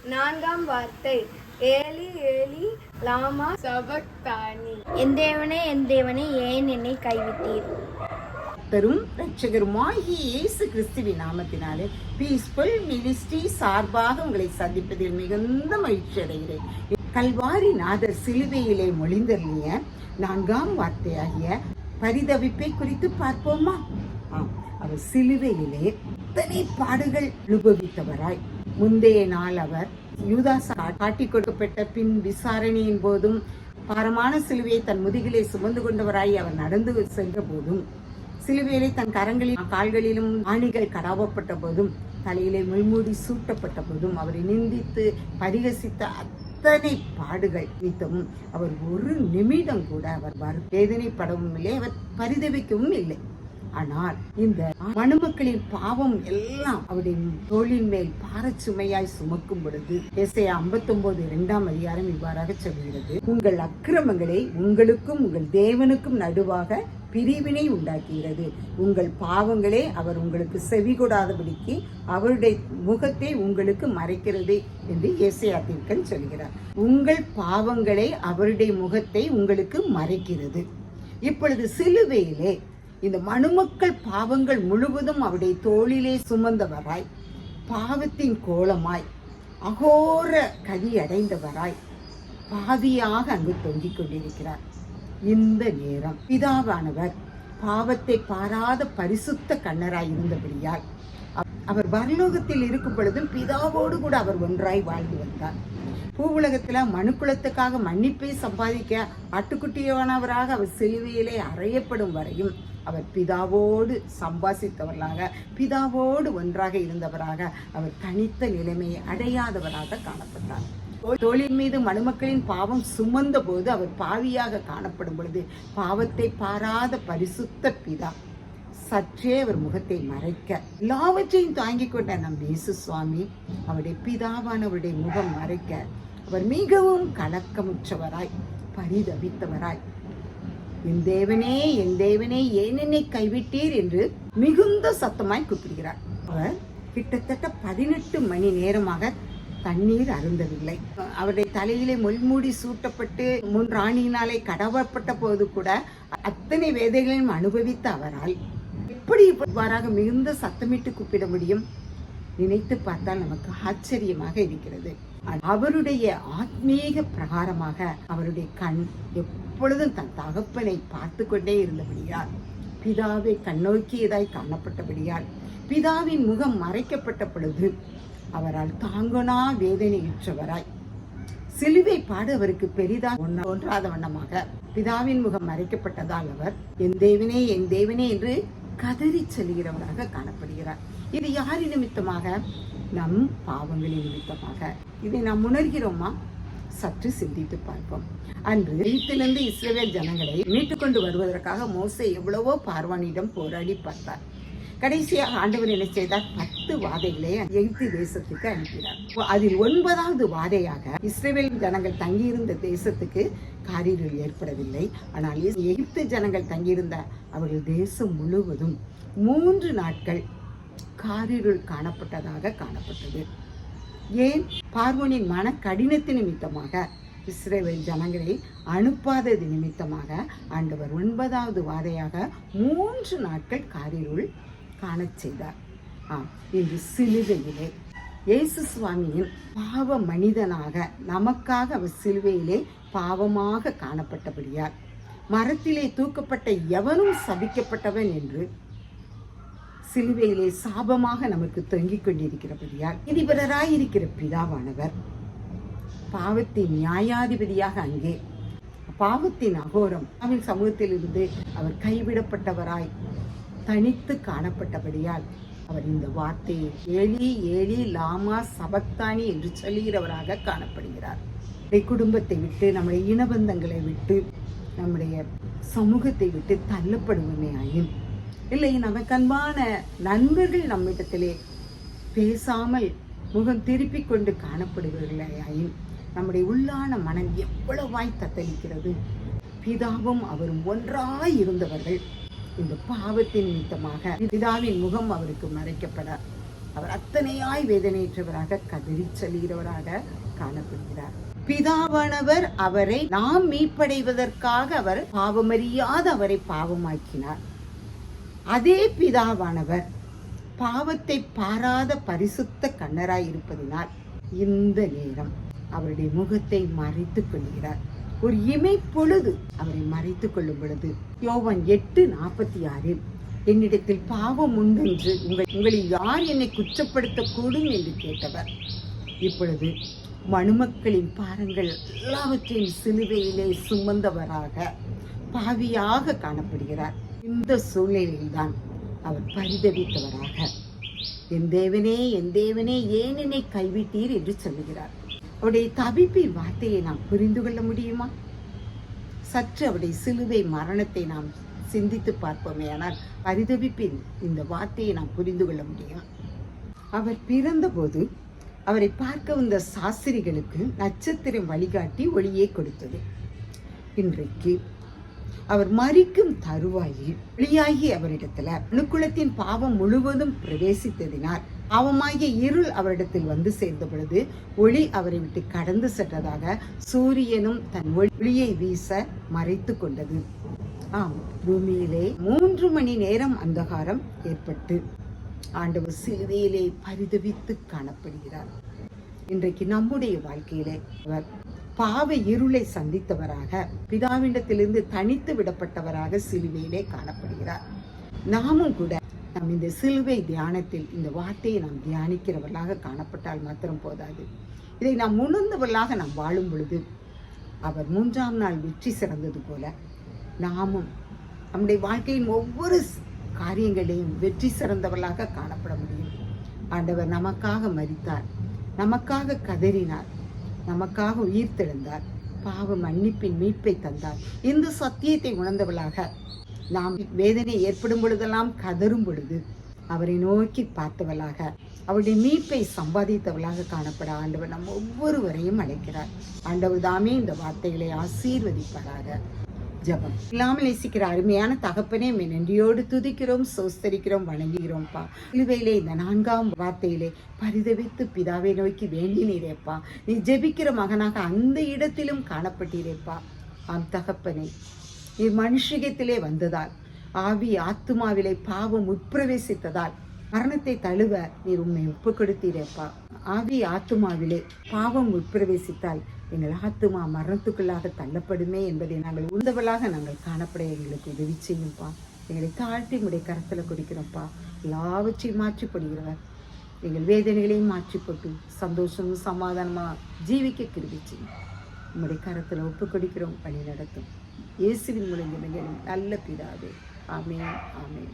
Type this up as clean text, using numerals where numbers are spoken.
நான்காம் வார்த்தை Eli Eli லாமா சபக்தானி. என் தேவனே ஏன் என்னை கைவிட்டீர்? பெரும் இரட்சகருமாகிய இயேசு கிறிஸ்துவின் நாமத்தினாலே பீஸ்ஃபுல் மினிஸ்ட்ரி சார்பாக உங்களை சந்திப்பதில் மிகுந்த மகிழ்ச்சி அடைகிறேன். கல்வாரி நாதர் சிலுவையிலே மொழிந்தருளிய நான்காம் வார்த்தையாகிய பரிதவிப்பை குறித்து பார்ப்போமா? அவர் சிலுவையிலே எத்தனை பாடுகள் அனுபவித்தவராய், முந்தைய நாள் அவர் யூதாஸ் காட்டிக் கொடுக்கப்பட்ட பின் விசாரணையின் போதும் பாரமான சிலுவையை தன் முதுகிலே சுமந்து கொண்டவராய் அவர் நடந்து சென்ற போதும், சிலுவையிலே தன் கரங்களிலும் கால்களிலும் ஆணிகள் கடாவப்பட்ட போதும், தலையிலே முள்மூடி சூட்டப்பட்ட போதும், அவரை நிந்தித்து பரிகசித்த அத்தனை பாடுகள் நிமித்தமும் அவர் ஒரு நிமிடம் கூட அவர் வேதனைப்படவும் இல்லை, அவர் பரிதவிக்கவும் இல்லை. ஆனால் இந்த மனுமக்களின் பாவம் எல்லாம் அவருடைய தோளின் மேல் பாரச்சுமையாய் சுமக்கும் பொழுது ஏசாயா 59:2 இவ்வாறாக சொல்கிறது, உங்கள் அக்கிரமங்களை உங்களுக்கும் உங்கள் தேவனுக்கும் நடுவாக பிரிவினை உண்டாக்குகிறது, உங்கள் பாவங்களே அவர் உங்களுக்கு செவி கொடாதபடிக்கு அவருடைய முகத்தை உங்களுக்கு மறைக்கிறது என்று ஏசாயா தீர்க்கன் சொல்கிறார். உங்கள் பாவங்களே அவருடைய முகத்தை உங்களுக்கு மறைக்கிறது. இப்பொழுது சிலுவையிலே இந்த மனுமக்கள் பாவங்கள் முழுவதும் அவருடைய தோளிலே சுமந்தவராய், பாவத்தின் கோலமாய், அகோர கதி அடைந்தவராய், பாவியாக அங்கு தொங்கிக் கொண்டிருக்கிறார். இந்த நேரம் பிதாவானவர் பாவத்தை பாராத பரிசுத்த கண்ணராய் இருந்தபடியால் அவர் பரலோகத்தில் இருக்கும் பொழுதும் பிதாவோடு கூட அவர் ஒன்றாய் வாழ்ந்து வந்தார். பூவுலகத்துல மனுக்குலத்துக்காக மன்னிப்பை சம்பாதிக்க ஆட்டுக்குட்டியானவராக அவர் சிலுவையிலே அறையப்படும் வரையும் அவர் பிதாவோடு சம்பாசித்தவர்களாக, பிதாவோடு ஒன்றாக இருந்தவராக, அவர் தனித்த நிலைமையை அடையாதவராக காணப்பட்டார். தோளின் மீது மனுமக்களின் பாவம் சுமந்த போது அவர் பாவியாக காணப்படும் பொழுது பாவத்தை பாராத பரிசுத்த பிதா சற்றே அவர் முகத்தை மறைக்க எல்லாவற்றையும் தாங்கிக் கொண்ட நம் இயேசு சுவாமி அவருடைய பிதாவானவருடைய முகம் மறைக்க அவர் மிகவும் கலக்கமுற்றவராய், பரிதவித்தவராய், என் தேவனே ஏன் என்னை கைவிட்டீர் என்று மிகுந்த சத்தமாய் கூப்பிடுகிறார். அவர் கிட்டத்தட்ட 18 மணி நேரமாக தண்ணீர் அருந்தவில்லை. அவருடைய தலையிலே முள்மூடி சூட்டப்பட்டு 3 ஆணியினாலே கடவப்பட்ட போது கூட அத்தனை வேதைகளையும் அனுபவித்த அவரால் எப்படி இவ்வாறாக மிகுந்த சத்தமிட்டு கூப்பிட முடியும்? நினைத்து பார்த்தால் நமக்கு ஆச்சரியமாக இருக்கிறது. அவருடைய ஆத்மீக பிரகாரமாக அவருடைய கண் எப்பொழுதும் தன் தகப்பனை பார்த்து கொண்டே இருந்தபடியால், பிதாவை கண்ணோக்கியதாய் காணப்பட்டபடியால், பிதாவின் முகம் மறைக்கப்பட்ட பொழுது அவரால் தாங்கனா வேதனையுற்றவராய், சிலுவை பாடு அவருக்கு பெரிதாக ஒன்றாத வண்ணமாக பிதாவின் முகம் மறைக்கப்பட்டதால் அவர் என் தேவனே என்று கதறி செல்கிறவராக காணப்படுகிறார். இது யாரி நிமித்தமாக? நம் பாவங்களின் நிமித்தமாக. இதை நாம் உணர்கிறோமா? சற்று சிந்தித்து பார்ப்போம். அன்று எகிப்திலிருந்து இஸ்ரவேல் ஜனங்களை மீட்டுக்கொண்டு வருவதற்காக மோசே எவ்வளவோ பார்வானிடம் போராடி பார்த்தார். கடைசியாக ஆண்டவர் என்ன செய்தார்? 10 வாதைகளை எகிப்து தேசத்துக்கு அனுப்பினார். அதில் 9வது வாதையாக இஸ்ரவேல் ஜனங்கள் தங்கியிருந்த தேசத்துக்கு காரிருள் ஏற்படவில்லை. ஆனால் எகிப்து ஜனங்கள் தங்கியிருந்த அவர்கள் தேசம் முழுவதும் 3 நாட்கள் காரிருள் காணப்பட்டதாக காணப்பட்டது. ஏன்? பார்வோனின் மன கடினத்தின் நிமித்தமாக, இஸ்ரவேல் ஜனங்களை அனுப்பாதது நிமித்தமாக ஆண்டவர் 9வது வாதையாக 3 நாட்கள் காரிருள் காணச் செய்தார். இன்று சிலுவையிலே இயேசு சுவாமியின் பாவ மனிதனாக நமக்காக அவர் சிலுவையிலே பாவமாக காணப்பட்டபடியால், மரத்திலே தூக்கப்பட்ட எவனும் சபிக்கப்பட்டவன் என்று சிலுவையிலே சாபமாக நமக்கு தொங்கிக் கொண்டிருக்கிறபடியால், நீதிபரராயிருக்கிற பிதாவானவர் பாவத்தின் நியாயாதிபதியாக அங்கே பாவத்தின் அகோரம் அவன் சமூகத்தில் இருந்து அவர் கைவிடப்பட்டவராய் தனித்து காணப்பட்டபடியால் அவர் இந்த வார்த்தையை ஏலி ஏலி லாமா சபக்தானி என்று சொல்லுகிறவராக காணப்படுகிறார். குடும்பத்தை விட்டு, நம்முடைய இனபந்தங்களை விட்டு, நம்முடைய சமூகத்தை விட்டு தள்ளப்படுவோமே ஆயின், இல்லை நமக்கு அன்பான நண்பர்கள் நம்மிடத்திலே பேசாமல் முகம் திருப்பிக் கொண்டு காணப்படுவர்களே ஆயின், நம்முடைய உள்ளான மனம் எவ்வளவாய் தத்தளிக்கிறது. பிதாவும் அவரும் ஒன்றாய் இருந்தவர்கள் இந்த பாவத்தின் நிமித்தமாக பிதாவின் முகம் அவருக்கு மறைக்கப்பட அவர் அத்தனையாய் வேதனையற்றவராக கதறி செல்கிறவராக காணப்படுகிறார். பிதாவானவர் அவரை நாம் மீட்படைவதற்காக அவர் பாவமறியாத அவரை பாவமாக்கினார். அதே பிதாவானவர் பாவத்தை பாராத பரிசுத்த கண்ணராய் இருப்பதினால் இந்த நேரம் அவருடைய முகத்தை மறைத்துக் கொள்கிறார். ஒரு இமை பொழுது அவரை மறைத்துக் கொள்ளும் பொழுது யோவான் 8:46 என்னிடத்தில் பாவம் உண்டென்று உங்களில் யார் என்னை குற்றப்படுத்தக்கூடும் என்று கேட்டவர் இப்பொழுது மனுமக்களின் பாரங்கள் எல்லாவற்றையும் சிலுவையிலே சுமந்தவராக பாவியாக காணப்படுகிறார். இந்த சூழ்நிலையில்தான் அவர் பரிதவித்தவராக என் தேவனே ஏன் என்னை கைவிட்டீர் என்று சொல்லுகிறார். அவருடைய தவிப்பின் வார்த்தையை நாம் புரிந்து கொள்ள முடியுமா? சற்று அவருடைய சிலுவை மரணத்தை நாம் சிந்தித்து பார்ப்போமே, ஆனால் பரிதவிப்பின் இந்த வார்த்தையை நாம் புரிந்து கொள்ள முடியும். அவர் பிறந்தபோது அவரை பார்க்க வந்த சாஸ்திரிகளுக்கு நட்சத்திரம் வழிகாட்டி ஒளியை கொடுத்தது. இன்றைக்கு அவர் மரிக்கும் தருவாயில் ஒளியாகி அவரிடத்துல அணுக்குலத்தின் பாவம் முழுவதும் பிரவேசித்ததினால் பாவமாகிய இருள் அவரிடத்தில் வந்து சேர்ந்த பொழுது ஒளி அவரை விட்டு கடந்து சென்றதாக சூரியனும் தன் ஒளியை வீச மறைத்து கொண்டது. ஆம், பூமியிலே 3 மணி நேரம் அந்தகாரம் ஏற்பட்டு ஆண்டவர் சிலுவையிலே பரிதவித்து காணப்படுகிறார். இன்றைக்கு நம்முடைய வாழ்க்கையிலே அவர் பாவ இருளை சந்தித்தவராக பிதாவிண்டத்திலிருந்து தனித்து விடப்பட்டவராக சிலுவையிலே காணப்படுகிறார். நாமும் கூட நம் இந்த சிலுவை தியானத்தில் இந்த வார்த்தையை நாம் தியானிக்கிறவர்களாக காணப்பட்டால் மாத்திரம் போதாது. இதை நாம் உணர்ந்தவர்களாக நாம் வாழும் பொழுது அவர் 3ஆம் நாள் வெற்றி சிறந்தது போல நாமும் நம்முடைய வாழ்க்கையின் ஒவ்வொரு காரியங்களையும் வெற்றி சிறந்தவர்களாக காணப்பட முடியும். ஆண்டவர் நமக்காக மரித்தார், நமக்காக கதறினார், நமக்காக உயிர் தெழுந்தார், பாவ மன்னிப்பின் மீட்பை தந்தார். இந்த சத்தியத்தை உணர்ந்தவளாக நாம் வேதனை ஏற்படும் பொழுதெல்லாம் கதரும் பொழுது அவரை நோக்கி பார்த்தவளாக அவருடைய மீட்பை சம்பாதித்தவளாக காணப்பட ஆண்டவர் நம் ஒவ்வொருவரையும் அழைக்கிறார். ஆண்டவர் தாமே இந்த வார்த்தைகளை ஆசீர்வதிப்பாராக. ஜபம். இல்லாமல் நேசிக்கிற அருமையான தகப்பனே, நன்றியோடு துதிக்கிறோம், சோஸ்தரிக்கிறோம், வணங்குகிறோம்ப்பா. சிலுவையிலே இந்த 4ஆம் வார்த்தையிலே பரிதவித்து பிதாவை நோக்கி வேண்டினீரேப்பா. நீ ஜெபிக்கிற மகனாக அந்த இடத்திலும் காணப்பட்டீரேப்பா. ஆம் தகப்பனே, நீ மனுஷகத்திலே வந்ததால் ஆவி ஆத்துமாவிலே பாவம் உட்பிரவேசித்ததால் மரணத்தை தழுவ நீர் உண்மை ஒப்பு கொடுத்தீரேப்பா. ஆவி ஆத்துமாவிலே பாவம் உட்பிரவேசித்தால் எங்கள் ஆத்துமா மரணத்துக்குள்ளாக தள்ளப்படுமே என்பதை நாங்கள் உணர்ந்தவளாக நாங்கள் காணப்பட எங்களுக்கு உதவி செய்யும்ப்பா. எங்களை தாழ்த்தி உடைய கரத்தில் கொடுக்கிறோம்ப்பா. எல்லாவற்றையும் மாற்றி போடுகிறவர் எங்கள் வேதனைகளையும் மாற்றி போட்டு சந்தோஷமும் சமாதானமாக ஜீவிக்க கிருபை செய்யும். உங்களுடைய கரத்தில் ஒப்பு கொடுக்கிறோம், வழி நடத்தும். இயேசுவின் மூலம் நல்ல பிதாவே. ஆமென், ஆமென்.